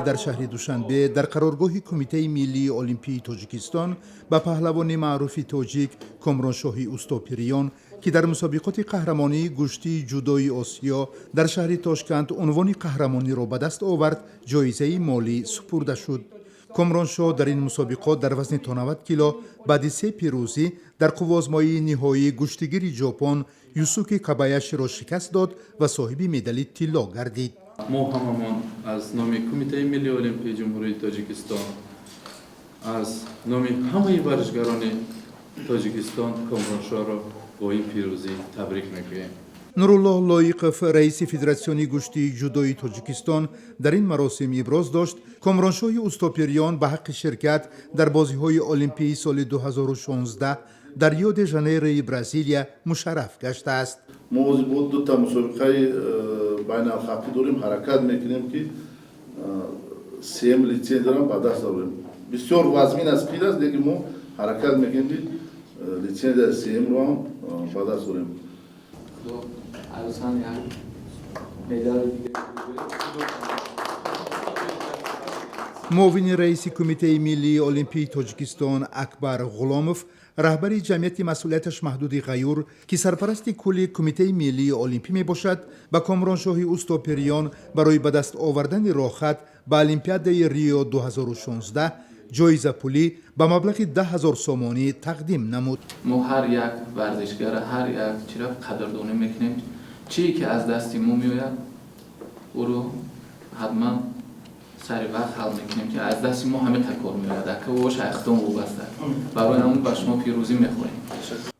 در شهر دوشنبه در قرارگاه کمیته ملی المپی تاجیکستان با پهلوان معروف تاجیک کامرانشاهی اوستاپریان که در مسابقات قهرمانی گشتی جودوی آسیا در شهر تاشکند عنوان قهرمانی را به دست آورد، جایزه مالی سپرده شد. کامرانشاه در این مسابقات در وزن تا 90 کیلو بعد 3 پیروزی در قوازمایی نهایی گشتیگیر ژاپن یوسوکی کابایاشی را شکست داد و صاحب مدال طلا گردید. ما هممان از نام کمیته ملی المپی جمهوری تاجیکستان از نام همه ورزشکاران تاجیکستان کامرانشاه را با این پیروزی تبریک میگوییم. نورالله لایقف رئیس فدراسیون گشتی جودوی تاجیکستان در این مراسم ابراز داشت کامرانشاه اوستاپریان به حق شرکت در بازی‌های المپی سال 2016 در ریو د ژانیرو برزیلیا مشرف گشته است. ما بود دو تا مسابقه بین الخطی داریم حرکت میکنیم که سیم لیسانس دارم به دست آوریم. بسیار وزمین از پیل است دیگه ما حرکت میکنیم که لیسانس سیم رو هم به دست آوریم. معاون رئیس کمیته ملی المپی تاجیکستان اکبر غلاموف رهبر جمعیت مسئولیتش محدود غیور که سرپرست کل کمیته ملی المپی می باشد با کامرانشاهی اوستاپریان برای به دست آوردن راهخط به المپیاد ریو 2016 جایزه پولی به مبلغ 10,000 سومانی تقدیم نمود. ما هر یک ورزشگر هر یک چیز را قدردانی میکنیم، چیزی که از دست ما میآید او رو حتما سر وقت حل میکنیم که از دست ما همه تکار میآید که او شخصان وابسته برای همون به شما پیروزی میخوریم.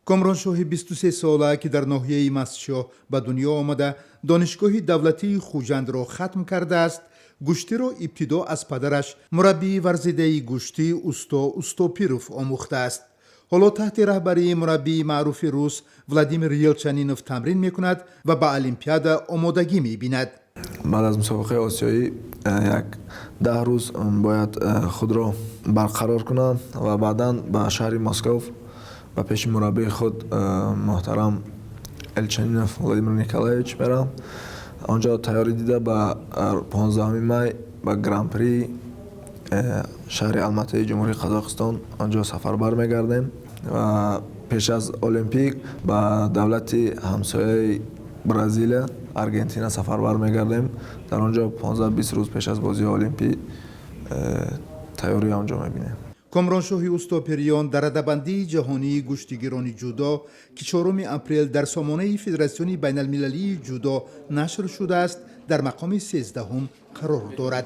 کامرانشاه 23 ساله که در ناحیه مسجد به دنیا آمده دانشگاه دولتی خوجند را ختم کرده است، گشتی را ابتدا از پدرش مربی ورزیده گشتی اوستاپیروف آموخته است. حالا تحت رهبری مربی معروف روس ولادیمیر یلچنینوف تمرین میکند و به المپیاد آمادگی میبیند. بعد از مسابقه آسیایی یک 10 روز باید خود را برقرار کنم و بعدا به شهر مسکو و پیش مربی خود محترم یلچنینوف ولادیمیر نیکولایویچ میرم. آنجا تیاری دیده به 15 می به گران پری شهر الماتی جمهوری قزاقستان آنجا سفربر میگردیم و پیش از المپیک به دولت همسایه برزیل آرژانتین سفربر میگردیم. در آنجا 15-20 روز پیش از بازی المپی تیاری آنجا میبینیم. کامرانشاهی اوستاپریان در رده‌بندی جهانی گشتیگیران جودو که 4 اپریل در سامانه فدراسیون بین المللی جودو نشر شده است در مقام 13 قرار دارد.